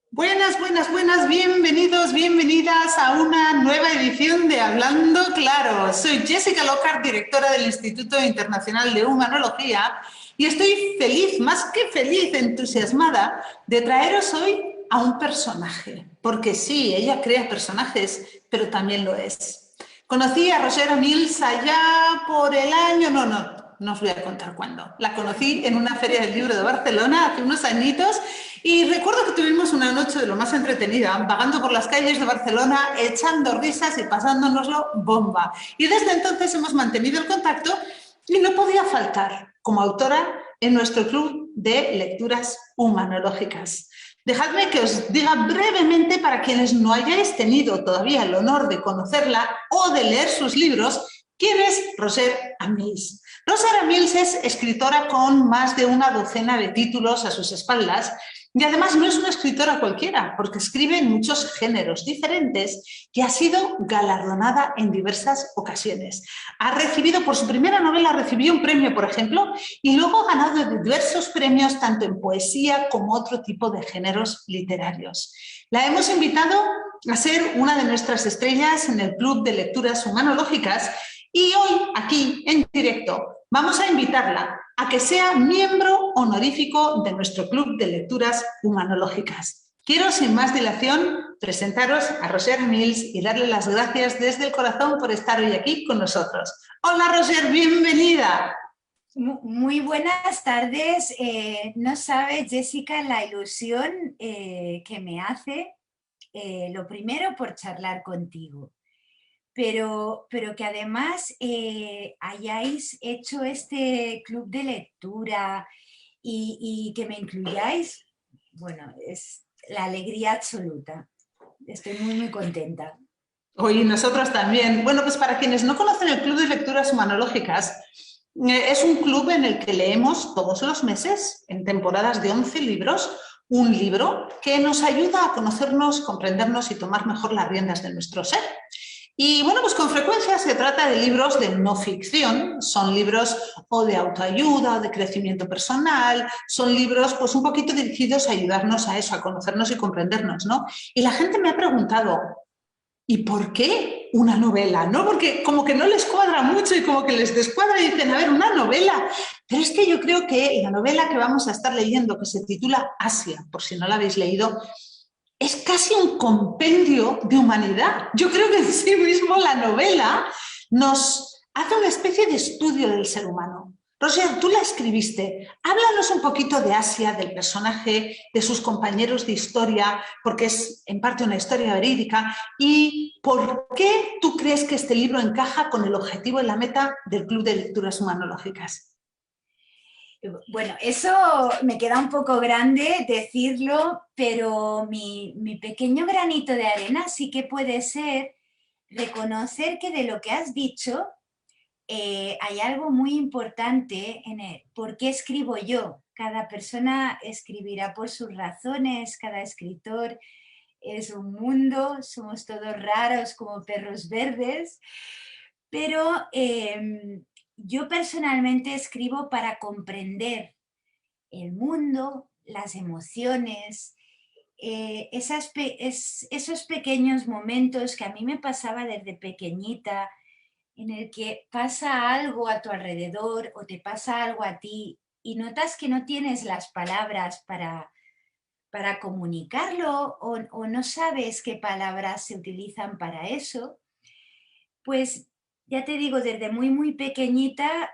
Buenas, buenas, buenas, bienvenidos, bienvenidas a una nueva edición de Hablando Claro. Soy Jessica Lockhart, directora del Instituto Internacional de Humanología, y estoy feliz, más que feliz, entusiasmada, de traeros hoy a un personaje. Porque sí, ella crea personajes, pero también lo es. Conocí a Roger Mills allá por el año, no os voy a contar cuándo. La conocí en una feria del libro de Barcelona hace unos añitos y recuerdo que tuvimos una noche de lo más entretenida, vagando por las calles de Barcelona, echando risas y pasándonoslo bomba. Y desde entonces hemos mantenido el contacto y no podía faltar como autora en nuestro club de lecturas humanológicas. Dejadme que os diga brevemente, para quienes no hayáis tenido todavía el honor de conocerla o de leer sus libros, quién es Roser Mills. Roser Mills es escritora con más de una docena de títulos a sus espaldas y además no es una escritora cualquiera, porque escribe en muchos géneros diferentes y ha sido galardonada en diversas ocasiones. Ha recibido, por su primera novela, recibió un premio, por ejemplo, y luego ha ganado diversos premios tanto en poesía como otro tipo de géneros literarios. La hemos invitado a ser una de nuestras estrellas en el Club de Lecturas Humanológicas y hoy, aquí, en directo, vamos a invitarla a que sea miembro honorífico de nuestro Club de Lecturas Humanológicas. Quiero, sin más dilación, presentaros a Roser Mills y darle las gracias desde el corazón por estar hoy aquí con nosotros. Hola, Roser, bienvenida. Muy buenas tardes. No sabes, Jessica, la ilusión que me hace, lo primero por charlar contigo, pero que además hayáis hecho este club de lectura y que me incluyáis. Bueno, es la alegría absoluta. Estoy muy contenta. Hoy nosotros también. Bueno, pues para quienes no conocen el Club de Lecturas Humanológicas, es un club en el que leemos todos los meses, en temporadas de 11 libros, un libro que nos ayuda a conocernos, comprendernos y tomar mejor las riendas de nuestro ser. Y bueno, pues con frecuencia se trata de libros de no ficción, son libros o de autoayuda o de crecimiento personal, son libros pues un poquito dirigidos a ayudarnos a eso, a conocernos y comprendernos, ¿no? Y la gente me ha preguntado, ¿y por qué una novela? ¿No? Porque como que no les cuadra mucho y como que les descuadra y dicen, a ver, una novela. Pero es que yo creo que la novela que vamos a estar leyendo, que se titula Asia, por si no la habéis leído, es casi un compendio de humanidad. Yo creo que en sí mismo la novela nos hace una especie de estudio del ser humano. Rosia, tú la escribiste. Háblanos un poquito de Asia, del personaje, de sus compañeros de historia, porque es en parte una historia verídica, y por qué tú crees que este libro encaja con el objetivo y la meta del Club de Lecturas Humanológicas. Bueno, eso me queda un poco grande decirlo, pero mi pequeño granito de arena sí que puede ser reconocer que de lo que has dicho hay algo muy importante en el por qué escribo yo. Cada persona escribirá por sus razones, cada escritor es un mundo, somos todos raros como perros verdes, pero yo personalmente escribo para comprender el mundo, las emociones, esos pequeños momentos que a mí me pasaba desde pequeñita, en el que pasa algo a tu alrededor o te pasa algo a ti y notas que no tienes las palabras para comunicarlo o no sabes qué palabras se utilizan para eso, pues ya te digo, desde muy pequeñita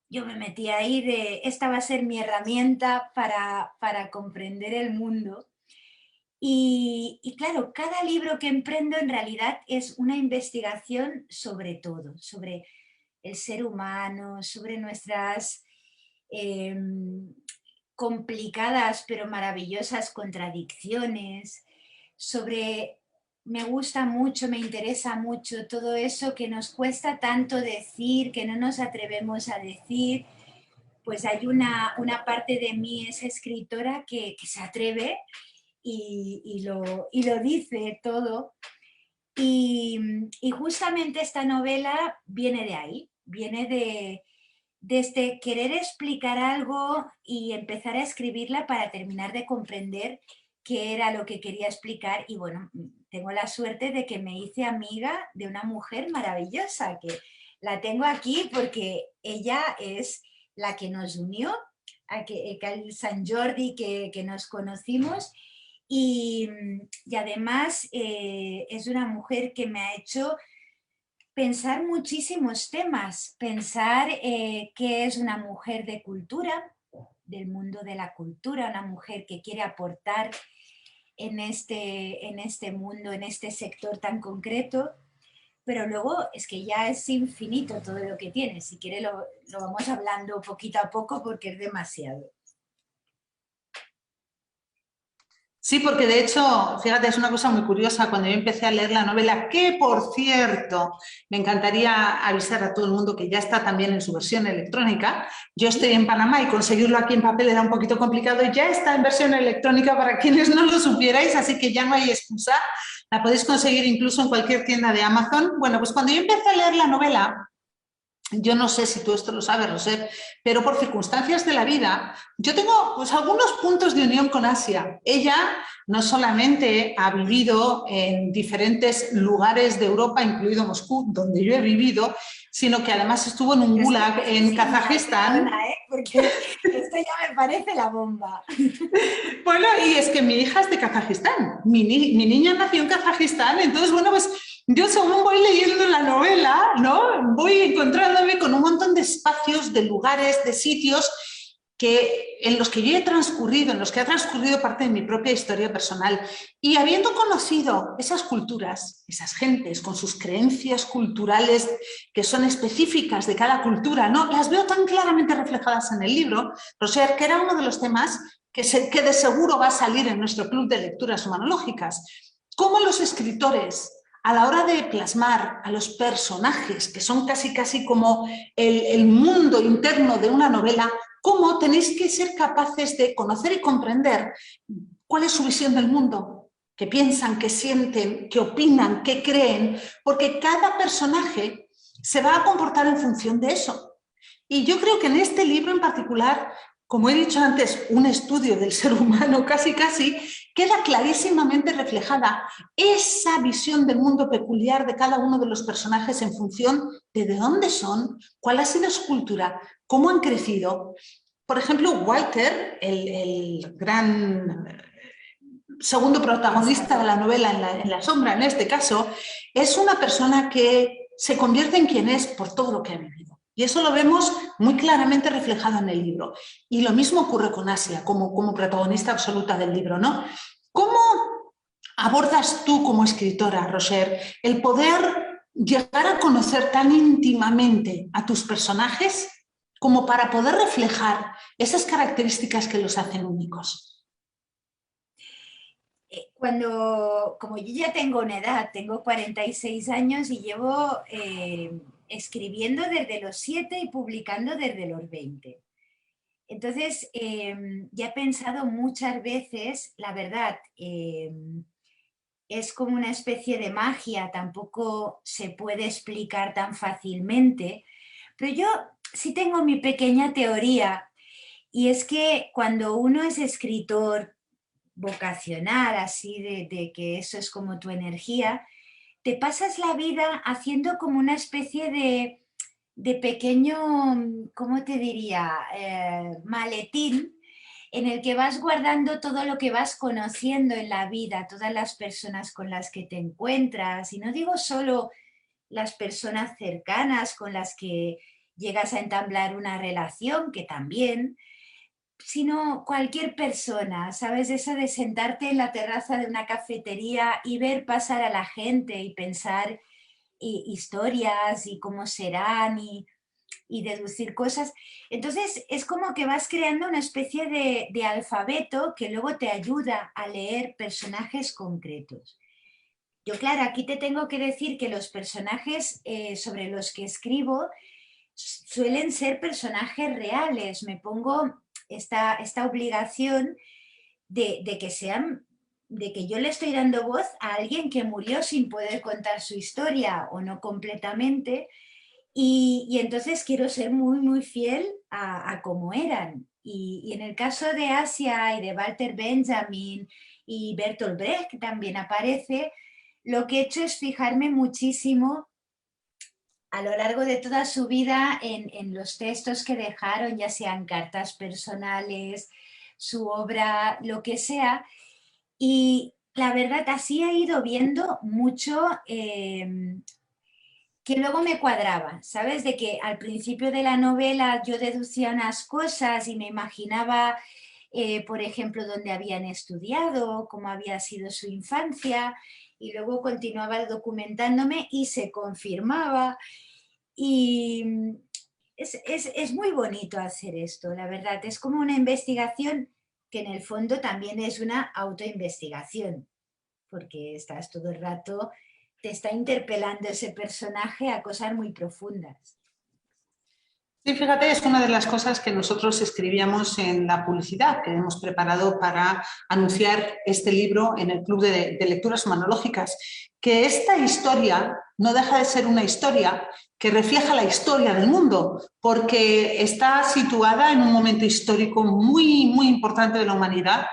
yo me metí ahí de esta va a ser mi herramienta para comprender el mundo. Y claro, cada libro que emprendo en realidad es una investigación sobre todo, sobre el ser humano, sobre nuestras eh, complicadas pero maravillosas contradicciones, sobre, me gusta mucho, me interesa mucho todo eso que nos cuesta tanto decir, que no nos atrevemos a decir. Pues hay una parte de mí, es escritora, que se atreve y lo dice todo. Y justamente esta novela viene de ahí, viene desde querer explicar algo y empezar a escribirla para terminar de comprender qué era lo que quería explicar y bueno, tengo la suerte de que me hice amiga de una mujer maravillosa, que la tengo aquí porque ella es la que nos unió al Sant Jordi que nos conocimos y además es una mujer que me ha hecho pensar muchísimos temas, pensar qué es una mujer de cultura, del mundo de la cultura, una mujer que quiere aportar en este mundo, en este sector tan concreto, pero luego es que ya es infinito todo lo que tiene. Si quiere lo vamos hablando poquito a poco porque es demasiado. Sí, porque de hecho, fíjate, es una cosa muy curiosa cuando yo empecé a leer la novela, que por cierto, me encantaría avisar a todo el mundo que ya está también en su versión electrónica. Yo estoy en Panamá y conseguirlo aquí en papel era un poquito complicado y ya está en versión electrónica para quienes no lo supierais, así que ya no hay excusa. La podéis conseguir incluso en cualquier tienda de Amazon. Bueno, pues cuando yo empecé a leer la novela, yo no sé si tú esto lo sabes, Roser, pero por circunstancias de la vida, yo tengo pues, algunos puntos de unión con Asia. Ella no solamente ha vivido en diferentes lugares de Europa, incluido Moscú, donde yo he vivido, sino que además estuvo en un gulag en Kazajistán. Porque esto ya me parece la bomba. Bueno, y es que mi hija es de Kazajistán, mi niña nació en Kazajistán, entonces, bueno, pues yo según voy leyendo la novela, ¿no? Voy encontrándome con un montón de espacios, de lugares, de sitios en los que yo he transcurrido, en los que ha transcurrido parte de mi propia historia personal. Y habiendo conocido esas culturas, esas gentes con sus creencias culturales que son específicas de cada cultura, ¿no? Las veo tan claramente reflejadas en el libro, Roser, que era uno de los temas que de seguro va a salir en nuestro club de lecturas humanológicas. Cómo los escritores, a la hora de plasmar a los personajes, que son casi como el mundo interno de una novela, cómo tenéis que ser capaces de conocer y comprender cuál es su visión del mundo, qué piensan, qué sienten, qué opinan, qué creen, porque cada personaje se va a comportar en función de eso. Y yo creo que en este libro en particular, como he dicho antes, un estudio del ser humano casi, queda clarísimamente reflejada esa visión del mundo peculiar de cada uno de los personajes en función de dónde son, cuál ha sido su cultura, cómo han crecido. Por ejemplo, Walter, el gran segundo protagonista de la novela en la sombra, en este caso, es una persona que se convierte en quien es por todo lo que ha vivido. Y eso lo vemos muy claramente reflejado en el libro. Y lo mismo ocurre con Asia, como protagonista absoluta del libro, ¿no? ¿Cómo abordas tú como escritora, Roser, el poder llegar a conocer tan íntimamente a tus personajes como para poder reflejar esas características que los hacen únicos? Como yo ya tengo una edad, tengo 46 años y llevo escribiendo desde los 7 y publicando desde los 20. Entonces, ya he pensado muchas veces, la verdad, es como una especie de magia, tampoco se puede explicar tan fácilmente, pero yo sí tengo mi pequeña teoría y es que cuando uno es escritor vocacional, así de que eso es como tu energía, te pasas la vida haciendo como una especie de pequeño, ¿cómo te diría? Maletín en el que vas guardando todo lo que vas conociendo en la vida, todas las personas con las que te encuentras, y no digo solo las personas cercanas con las que llegas a entablar una relación, que también, sino cualquier persona, ¿sabes? Eso de sentarte en la terraza de una cafetería y ver pasar a la gente y pensar historias y cómo serán y deducir cosas. Entonces es como que vas creando una especie de alfabeto que luego te ayuda a leer personajes concretos. Yo, claro, aquí te tengo que decir que los personajes sobre los que escribo suelen ser personajes reales. Me pongo esta obligación de que sean, de que yo le estoy dando voz a alguien que murió sin poder contar su historia o no completamente, y entonces quiero ser muy fiel a cómo eran. Y en el caso de Asia y de Walter Benjamin y Bertolt Brecht también aparece, lo que he hecho es fijarme muchísimo a lo largo de toda su vida en los textos que dejaron, ya sean cartas personales, su obra, lo que sea, y la verdad así he ido viendo mucho que luego me cuadraba, ¿sabes? De que al principio de la novela yo deducía unas cosas y me imaginaba, por ejemplo, dónde habían estudiado, cómo había sido su infancia, y luego continuaba documentándome y se confirmaba. Y es muy bonito hacer esto, la verdad. Es como una investigación que en el fondo también es una autoinvestigación, porque estás todo el rato, te está interpelando ese personaje a cosas muy profundas. Sí, fíjate, es una de las cosas que nosotros escribíamos en la publicidad que hemos preparado para anunciar este libro en el Club de Lecturas Humanológicas, que esta historia no deja de ser una historia que refleja la historia del mundo, porque está situada en un momento histórico muy, muy importante de la humanidad.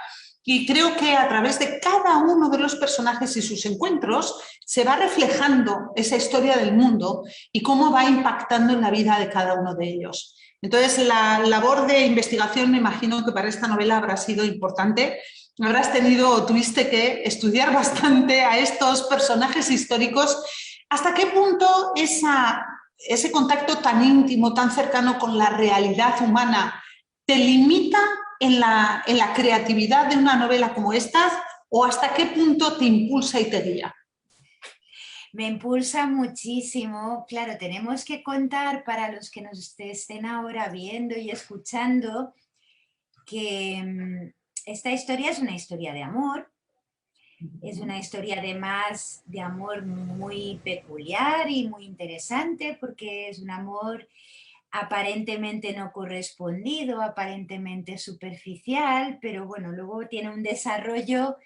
Y creo que a través de cada uno de los personajes y sus encuentros se va reflejando esa historia del mundo y cómo va impactando en la vida de cada uno de ellos. Entonces, la labor de investigación, me imagino que para esta novela habrá sido importante. Habrás tenido o tuviste que estudiar bastante a estos personajes históricos. ¿Hasta qué punto ese contacto tan íntimo, tan cercano con la realidad humana, te limita en la creatividad de una novela como esta, o hasta qué punto te impulsa y te guía? Me impulsa muchísimo. Claro, tenemos que contar para los que nos estén ahora viendo y escuchando que esta historia es una historia de amor. Es una historia además de amor muy peculiar y muy interesante porque es un amor aparentemente no correspondido, aparentemente superficial, pero bueno, luego tiene un desarrollo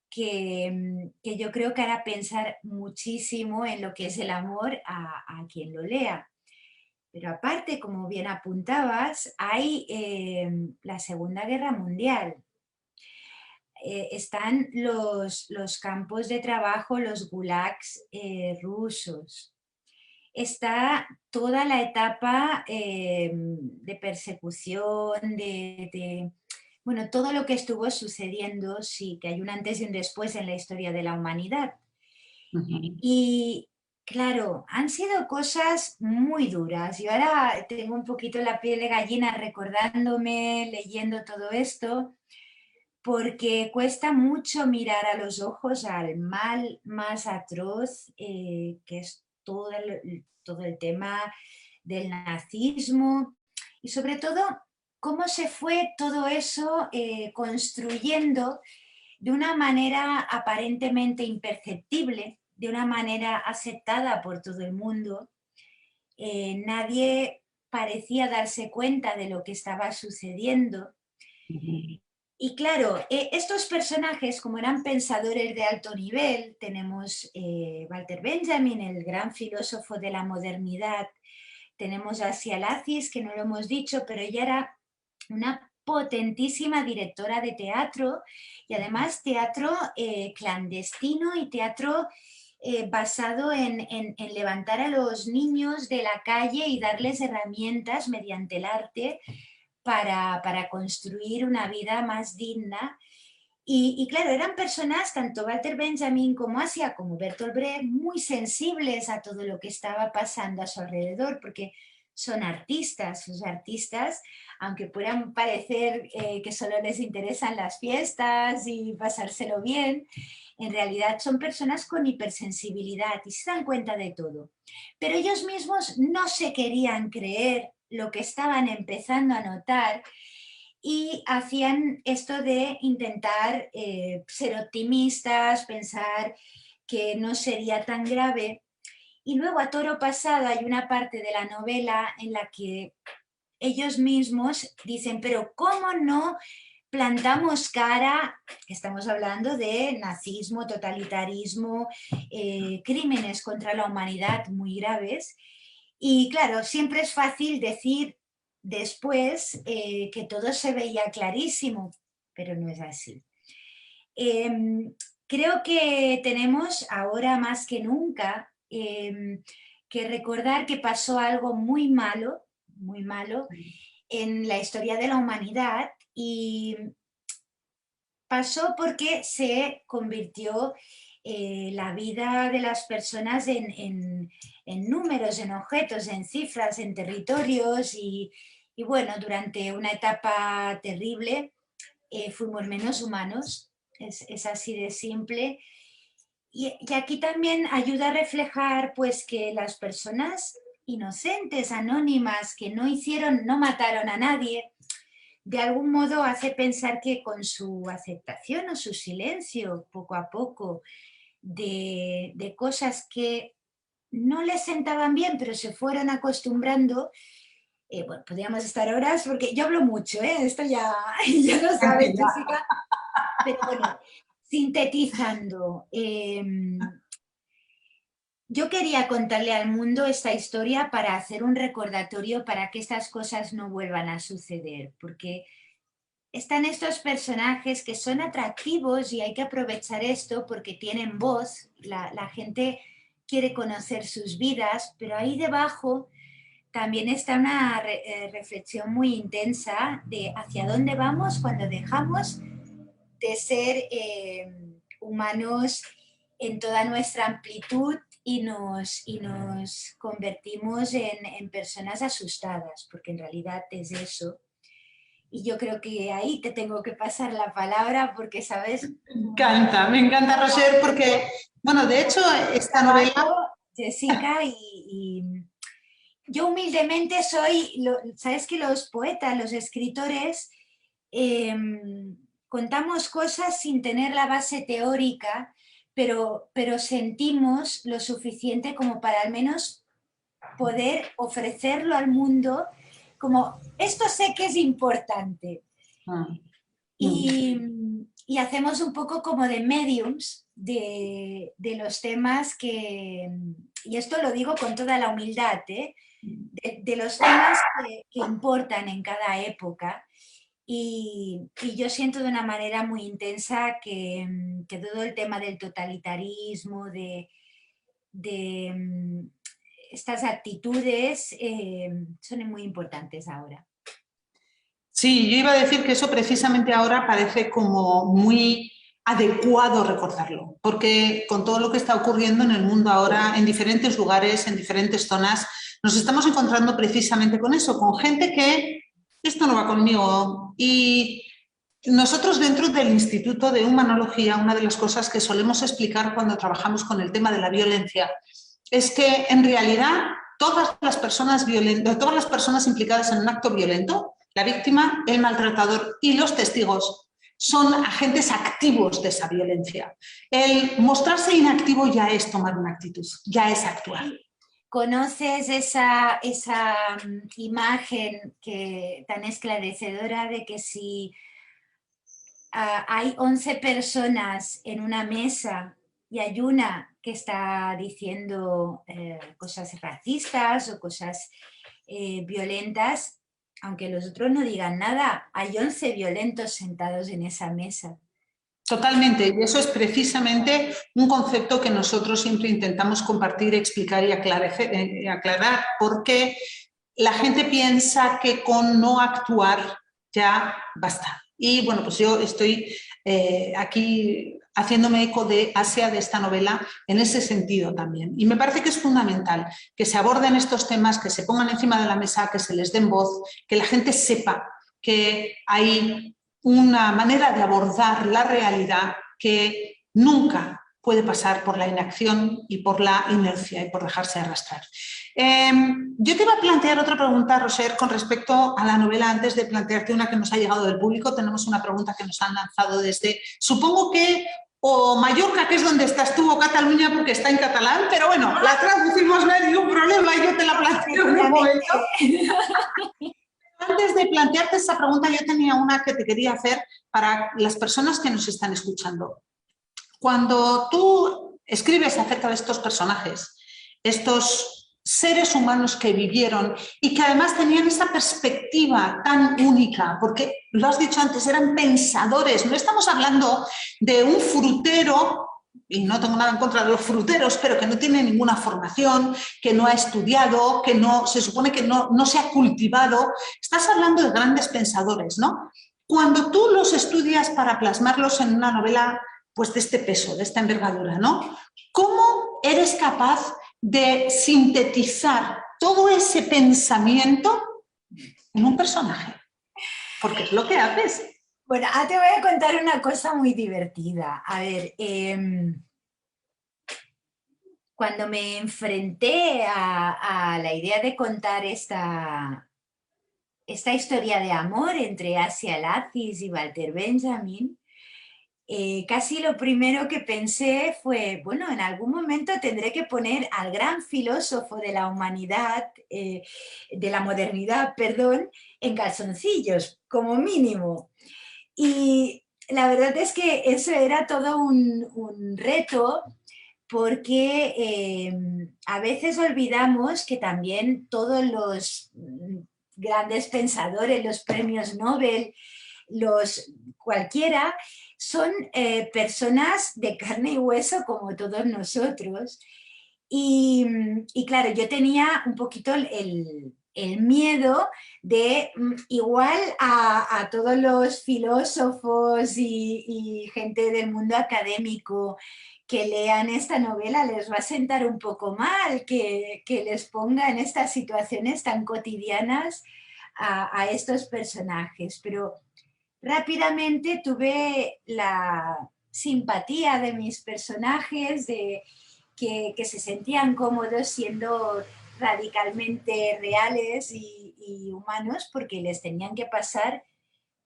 que yo creo que hará pensar muchísimo en lo que es el amor a quien lo lea. Pero aparte, como bien apuntabas, hay la Segunda Guerra Mundial. Están los campos de trabajo, los gulags rusos. Está toda la etapa de persecución, bueno, todo lo que estuvo sucediendo, sí, que hay un antes y un después en la historia de la humanidad. Y claro, han sido cosas muy duras. Y ahora tengo un poquito la piel de gallina recordándome, leyendo todo esto, porque cuesta mucho mirar a los ojos al mal más atroz, que es todo el tema del nazismo y sobre todo cómo se fue todo eso construyendo de una manera aparentemente imperceptible, de una manera aceptada por todo el mundo. Nadie parecía darse cuenta de lo que estaba sucediendo. Y claro, estos personajes, como eran pensadores de alto nivel, tenemos Walter Benjamin, el gran filósofo de la modernidad, tenemos a Asia Lazis, que no lo hemos dicho, pero ella era una potentísima directora de teatro y además teatro clandestino y teatro basado en levantar a los niños de la calle y darles herramientas mediante el arte para construir una vida más digna. Y claro, eran personas, tanto Walter Benjamin como Asia, como Bertolt Brecht, muy sensibles a todo lo que estaba pasando a su alrededor, porque son artistas, los artistas, aunque puedan parecer que solo les interesan las fiestas y pasárselo bien, en realidad son personas con hipersensibilidad y se dan cuenta de todo. Pero ellos mismos no se querían creer lo que estaban empezando a notar y hacían esto de intentar ser optimistas, pensar que no sería tan grave. Y luego a toro pasado hay una parte de la novela en la que ellos mismos dicen, pero ¿cómo no plantamos cara? Estamos hablando de nazismo, totalitarismo, crímenes contra la humanidad muy graves. Y claro, siempre es fácil decir después que todo se veía clarísimo, pero no es así. Creo que tenemos ahora más que nunca que recordar que pasó algo muy malo en la historia de la humanidad, y pasó porque se convirtió la vida de las personas en números, en objetos, en cifras, en territorios, y bueno, durante una etapa terrible fuimos menos humanos, es así de simple. Y aquí también ayuda a reflejar pues que las personas inocentes, anónimas, que no mataron a nadie, de algún modo hace pensar que con su aceptación o su silencio, poco a poco, de cosas que no les sentaban bien, pero se fueron acostumbrando. Bueno, podríamos estar horas, porque yo hablo mucho, esto ya, ya lo sabes, Jessica, pero bueno, sintetizando, yo quería contarle al mundo esta historia para hacer un recordatorio para que estas cosas no vuelvan a suceder, porque están estos personajes que son atractivos y hay que aprovechar esto porque tienen voz, la gente quiere conocer sus vidas, pero ahí debajo también está una reflexión muy intensa de hacia dónde vamos cuando dejamos de ser humanos en toda nuestra amplitud y nos convertimos en personas asustadas, porque en realidad es eso. Y yo creo que ahí te tengo que pasar la palabra porque, ¿sabes? Me encanta, Roser, porque, bueno, de hecho, esta novela... Jessica, y yo humildemente soy, sabes que los poetas, los escritores, contamos cosas sin tener la base teórica, pero sentimos lo suficiente como para al menos poder ofrecerlo al mundo como, esto sé que es importante. Y hacemos un poco como de mediums de los temas que, y esto lo digo con toda la humildad, de los temas que importan en cada época. Y yo siento de una manera muy intensa que todo el tema del totalitarismo, de estas actitudes son muy importantes ahora. Sí, yo iba a decir que eso precisamente ahora parece como muy adecuado recordarlo, porque con todo lo que está ocurriendo en el mundo ahora, en diferentes lugares, en diferentes zonas, nos estamos encontrando precisamente con eso, con gente que esto no va conmigo. Y nosotros dentro del Instituto de Humanología, una de las cosas que solemos explicar cuando trabajamos con el tema de la violencia es que en realidad todas las personas implicadas en un acto violento, la víctima, el maltratador y los testigos, son agentes activos de esa violencia. El mostrarse inactivo ya es tomar una actitud, ya es actuar. ¿Conoces esa imagen tan esclarecedora de que si hay 11 personas en una mesa y hay una que está diciendo cosas racistas o cosas violentas, aunque los otros no digan nada, hay 11 violentos sentados en esa mesa? Totalmente, y eso es precisamente un concepto que nosotros siempre intentamos compartir, explicar y aclarar, porque la gente piensa que con no actuar ya basta. Y bueno, pues yo estoy aquí haciéndome eco de Asia, de esta novela, en ese sentido también. Y me parece que es fundamental que se aborden estos temas, que se pongan encima de la mesa, que se les den voz, que la gente sepa que hay una manera de abordar la realidad que nunca puede pasar por la inacción y por la inercia y por dejarse arrastrar. Yo te iba a plantear otra pregunta, Roser, con respecto a la novela, antes de plantearte una que nos ha llegado del público. Tenemos una pregunta que nos han lanzado desde, supongo que o Mallorca, que es donde estás tú, o Cataluña, porque está en catalán, pero bueno, la traducimos, no hay ningún problema, y yo te la planteo en un momento. Antes de plantearte esa pregunta, yo tenía una que te quería hacer para las personas que nos están escuchando. Cuando tú escribes acerca de estos personajes, estos seres humanos que vivieron y que además tenían esa perspectiva tan única, porque lo has dicho antes, eran pensadores, no estamos hablando de un frutero, y no tengo nada en contra de los fruteros, pero que no tiene ninguna formación, que no ha estudiado, que no, se supone que no se ha cultivado. Estás hablando de grandes pensadores, ¿no? Cuando tú los estudias para plasmarlos en una novela, pues de este peso, de esta envergadura, ¿no? ¿Cómo eres capaz de sintetizar todo ese pensamiento en un personaje? Porque es lo que haces. Bueno, te voy a contar una cosa muy divertida. A ver, cuando me enfrenté a la idea de contar esta historia de amor entre Asia Lacis y Walter Benjamin, casi lo primero que pensé fue, bueno, en algún momento tendré que poner al gran filósofo de la humanidad, de la modernidad, perdón, en calzoncillos, como mínimo. Y la verdad es que eso era todo un reto, porque a veces olvidamos que también todos los grandes pensadores, los premios Nobel, cualquiera, son personas de carne y hueso como todos nosotros. Y claro, yo tenía un poquito el miedo de, igual a todos los filósofos y gente del mundo académico que lean esta novela les va a sentar un poco mal, que les ponga en estas situaciones tan cotidianas a estos personajes. Pero rápidamente tuve la simpatía de mis personajes, que se sentían cómodos siendo radicalmente reales y humanos, porque les tenían que pasar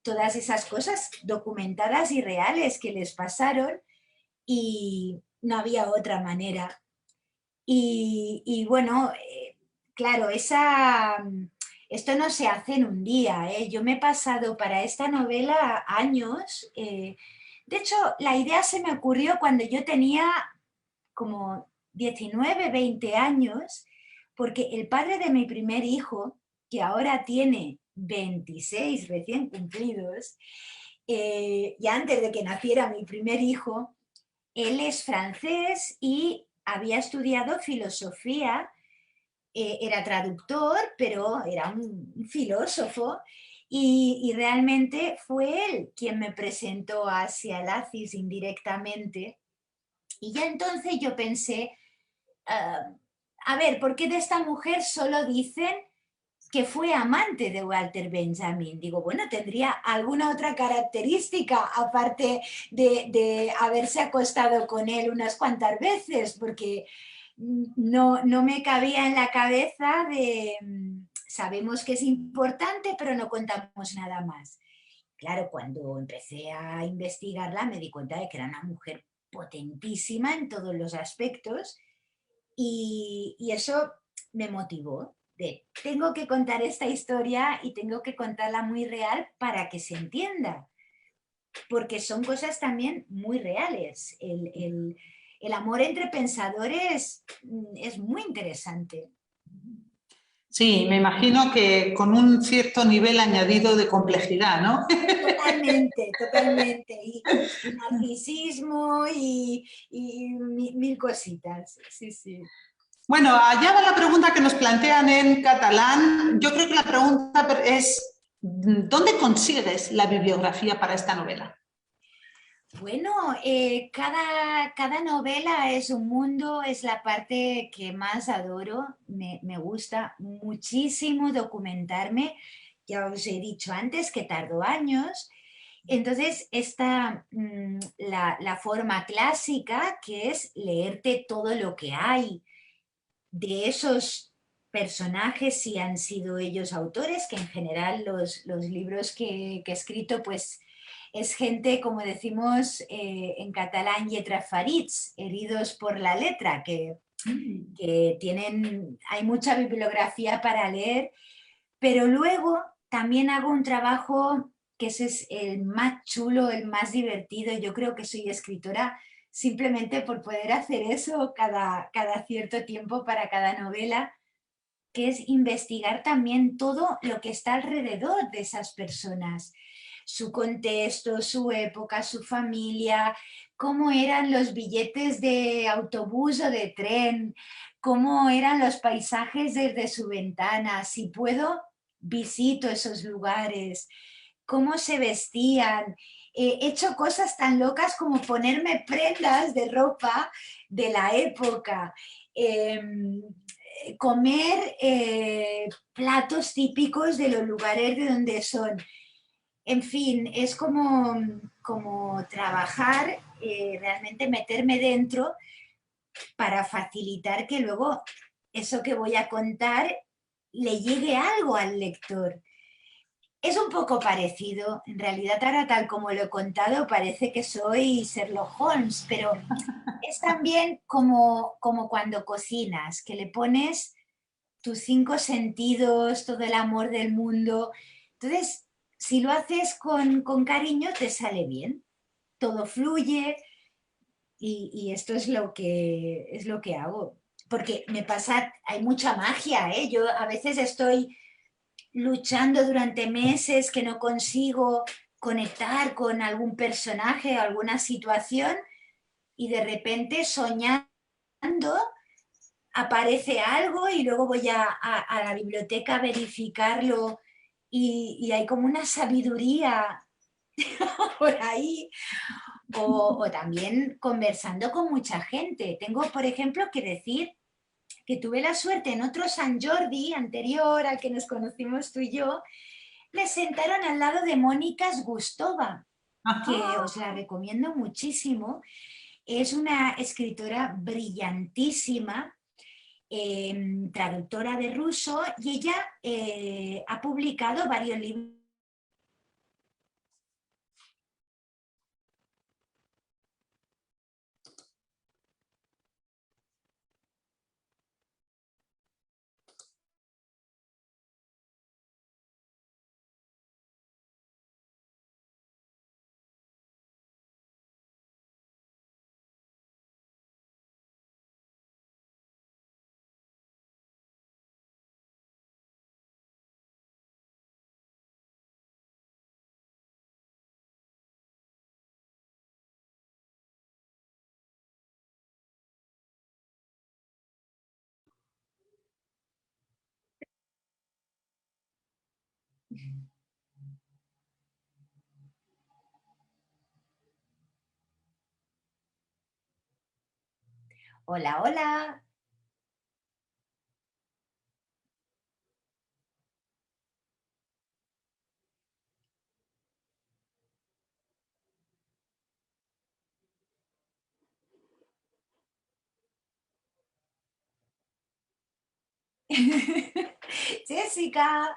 todas esas cosas documentadas y reales que les pasaron, y no había otra manera. Y bueno, claro, esto no se hace en un día, ¿eh? Yo me he pasado para esta novela años. De hecho, la idea se me ocurrió cuando yo tenía como 19, 20 años, porque el padre de mi primer hijo, que ahora tiene 26 recién cumplidos, y antes de que naciera mi primer hijo, él es francés y había estudiado filosofía, era traductor, pero era un filósofo, y realmente fue él quien me presentó a Asia Lacis indirectamente. Y ya entonces yo pensé, a ver, ¿por qué de esta mujer solo dicen que fue amante de Walter Benjamin? Digo, bueno, tendría alguna otra característica aparte de haberse acostado con él unas cuantas veces, porque no me cabía en la cabeza de, sabemos que es importante, pero no contamos nada más. Claro, cuando empecé a investigarla me di cuenta de que era una mujer potentísima en todos los aspectos, y eso me motivó de, tengo que contar esta historia y tengo que contarla muy real para que se entienda, porque son cosas también muy reales. El amor entre pensadores es muy interesante. Sí, me imagino que con un cierto nivel añadido de complejidad, ¿no? Totalmente, totalmente. Y narcisismo y mil cositas. Sí, sí. Bueno, allá va la pregunta que nos plantean en catalán. Yo creo que la pregunta es, ¿dónde consigues la bibliografía para esta novela? Bueno, cada novela es un mundo, es la parte que más adoro. Me gusta muchísimo documentarme. Ya os he dicho antes que tardó años. Entonces, está la forma clásica, que es leerte todo lo que hay de esos personajes, si han sido ellos autores, que en general los libros que he escrito, pues es gente, como decimos en catalán, lletra farits, heridos por la letra, que tienen, hay mucha bibliografía para leer, pero luego también hago un trabajo que ese es el más chulo, el más divertido. Yo creo que soy escritora simplemente por poder hacer eso cada cierto tiempo para cada novela, que es investigar también todo lo que está alrededor de esas personas, su contexto, su época, su familia, cómo eran los billetes de autobús o de tren, cómo eran los paisajes desde su ventana. Si puedo, visito esos lugares, cómo se vestían. He hecho cosas tan locas como ponerme prendas de ropa de la época, comer platos típicos de los lugares de donde son. En fin, es como trabajar, realmente meterme dentro para facilitar que luego eso que voy a contar le llegue algo al lector. Es un poco parecido, en realidad ahora tal como lo he contado parece que soy Sherlock Holmes, pero es también como cuando cocinas, que le pones tus 5 sentidos, todo el amor del mundo. Entonces, si lo haces con cariño, te sale bien, todo fluye y esto es lo que hago. Porque me pasa, hay mucha magia, ¿eh? Yo a veces estoy luchando durante meses que no consigo conectar con algún personaje o alguna situación y de repente soñando aparece algo y luego voy a la biblioteca a verificarlo y hay como una sabiduría por ahí. O también conversando con mucha gente. Tengo, por ejemplo, que decir que tuve la suerte en otro San Jordi anterior al que nos conocimos tú y yo, me sentaron al lado de Mónica Gustova, que os la recomiendo muchísimo. Es una escritora brillantísima, traductora de ruso, y ella ha publicado varios libros. Hola, hola. Jessica.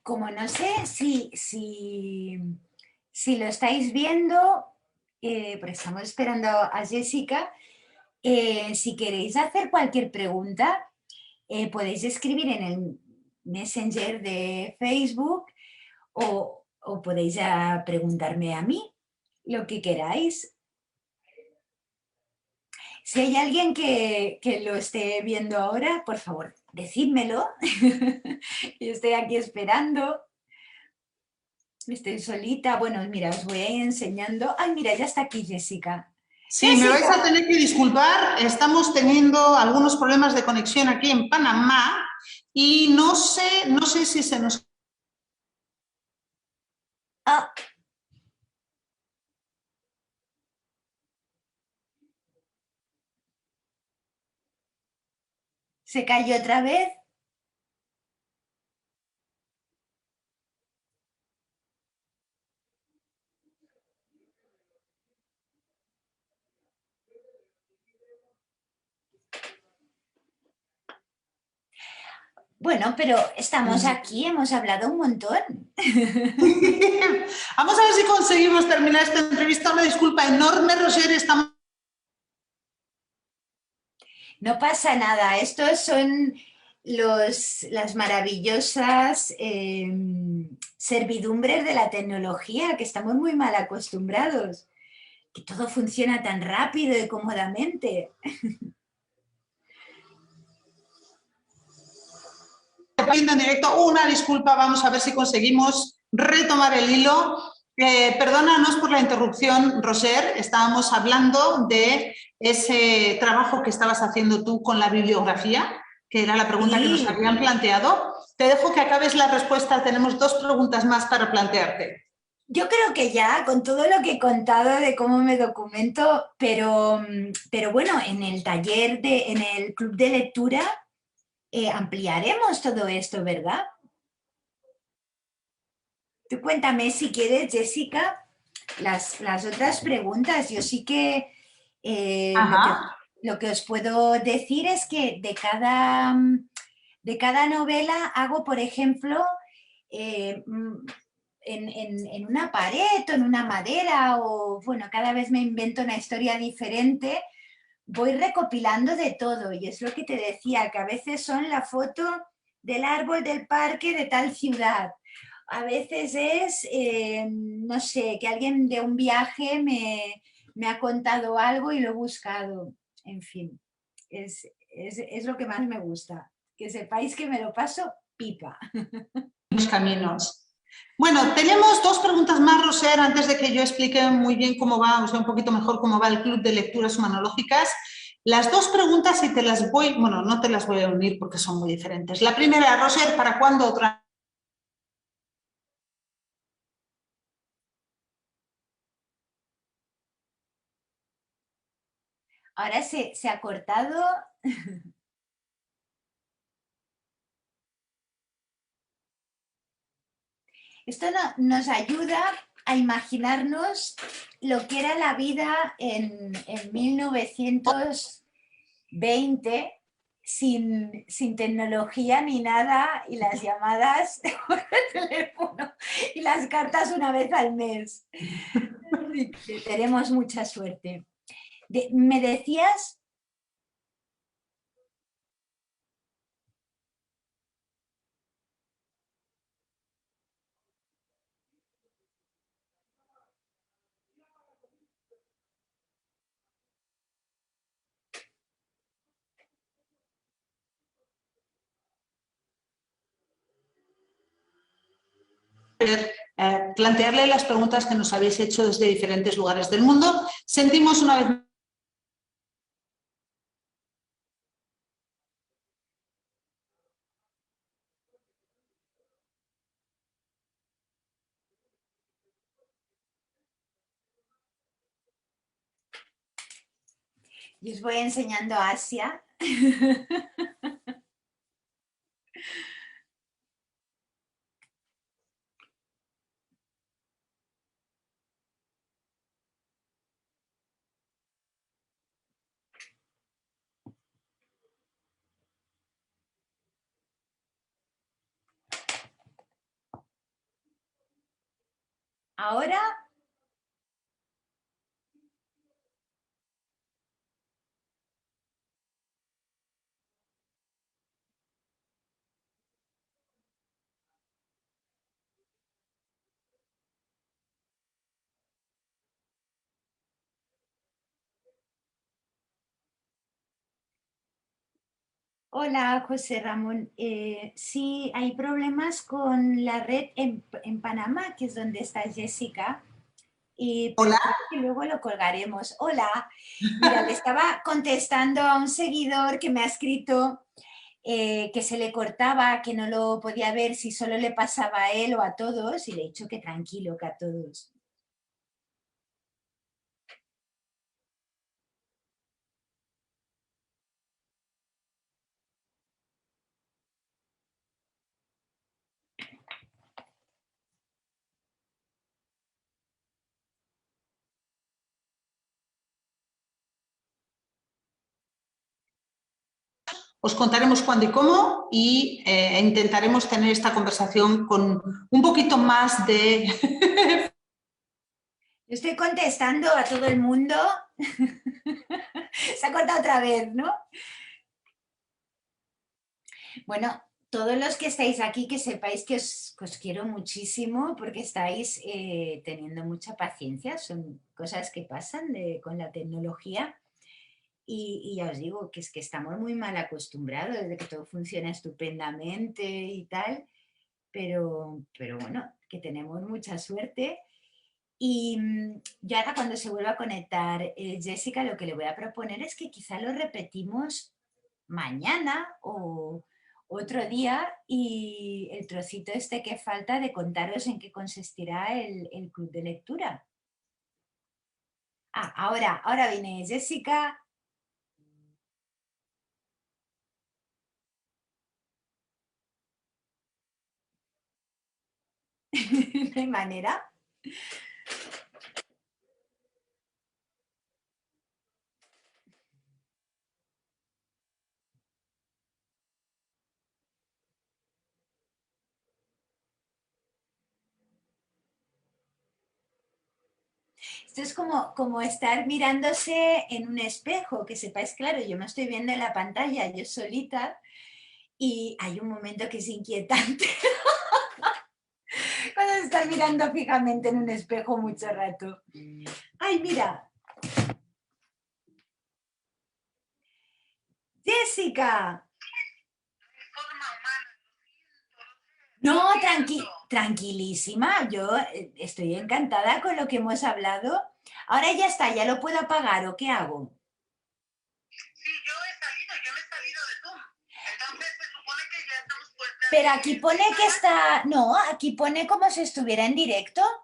Como no sé si lo estáis viendo, porque estamos esperando a Jessica, si queréis hacer cualquier pregunta, podéis escribir en el Messenger de Facebook o podéis preguntarme a mí lo que queráis. Si hay alguien que lo esté viendo ahora, por favor, decídmelo. Yo estoy aquí esperando. Estoy solita. Bueno, mira, os voy a ir enseñando. Ay, mira, ya está aquí Jessica. Sí, me vais a Jessica. tener que disculpar, estamos teniendo algunos problemas de conexión aquí en Panamá y no sé si se nos... Ah, se cayó otra vez. Bueno, pero estamos aquí, hemos hablado un montón. Vamos a ver si conseguimos terminar esta entrevista. Una disculpa enorme, Roger, estamos... No pasa nada, estos son las maravillosas servidumbres de la tecnología, que estamos muy mal acostumbrados, que todo funciona tan rápido y cómodamente. Viendo en directo, una disculpa, vamos a ver si conseguimos retomar el hilo. Perdónanos por la interrupción, Roger, estábamos hablando de ese trabajo que estabas haciendo tú con la bibliografía, que era la pregunta que nos Sí, habían planteado. Te dejo que acabes la respuesta, tenemos dos preguntas más para plantearte. yo creo que ya, con todo lo que he contado de cómo me documento, pero bueno, en el taller, en el club de lectura, ampliaremos todo esto, ¿verdad? Tú cuéntame si quieres, Jessica, las otras preguntas. Yo sí que, Ajá. lo que os puedo decir es que de cada novela hago, por ejemplo, eh, mm, en una pared o en una madera o, bueno, cada vez me invento una historia diferente, voy recopilando de todo y es lo que te decía, que a veces son la foto del árbol del parque de tal ciudad. A veces es, no sé, que alguien de un viaje me ha contado algo y lo he buscado. En fin, es lo que más me gusta. Que sepáis que me lo paso pipa. Los caminos. Bueno, tenemos dos preguntas más, Roser, antes de que yo explique muy bien cómo va, o sea, un poquito mejor cómo va el Club de Lecturas Humanológicas. Las dos preguntas, y te las voy, bueno, no te las voy a unir porque son muy diferentes. La primera, Roser, ¿para cuándo otra? Ahora se ha cortado. Esto nos ayuda a imaginarnos lo que era la vida en 1920 sin tecnología ni nada y las llamadas por el teléfono y las cartas una vez al mes. Así que tenemos mucha suerte. ¿Me decías? Plantearle las preguntas que nos habéis hecho desde diferentes lugares del mundo. Sentimos una vez Y os voy enseñando Asia. Ahora, Hola, José Ramón. Sí, hay problemas con la red en Panamá, que es donde está Jessica, pero Hola. creo que luego lo colgaremos. Hola, mira, le estaba contestando a un seguidor que me ha escrito que se le cortaba, que no lo podía ver si solo le pasaba a él o a todos, y le he dicho que tranquilo, que a todos. Os contaremos cuándo y cómo y intentaremos tener esta conversación con un poquito más de... Yo estoy contestando a todo el mundo. Se ha cortado otra vez, ¿no? Bueno, todos los que estáis aquí, que sepáis que os quiero muchísimo porque estáis teniendo mucha paciencia. Son cosas que pasan con la tecnología. Y ya os digo que es que estamos muy mal acostumbrados desde que todo funciona estupendamente y tal, pero bueno, que tenemos mucha suerte. Y yo ahora cuando se vuelva a conectar Jessica, lo que le voy a proponer es que quizá lo repetimos mañana o otro día y el trocito este que falta de contaros en qué consistirá el club de lectura. Ah, ahora viene Jessica. De manera. Esto es como estar mirándose en un espejo, que sepáis, claro, yo me estoy viendo en la pantalla, yo solita, y hay un momento que es inquietante cuando se está mirando fijamente en un espejo mucho rato. Ay, mira, Jessica. No, tranquilísima, yo estoy encantada con lo que hemos hablado. Ahora ya está, ya lo puedo apagar o qué hago. Sí, yo me he salido de Zoom. Entonces se supone que ya estamos puestas. Pero aquí pone que está, no, aquí pone como si estuviera en directo. No,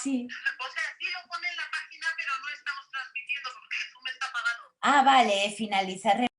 Sí. o sea, sí lo pone en la página, pero no estamos transmitiendo porque Zoom está apagado. Ah, vale, finalizar.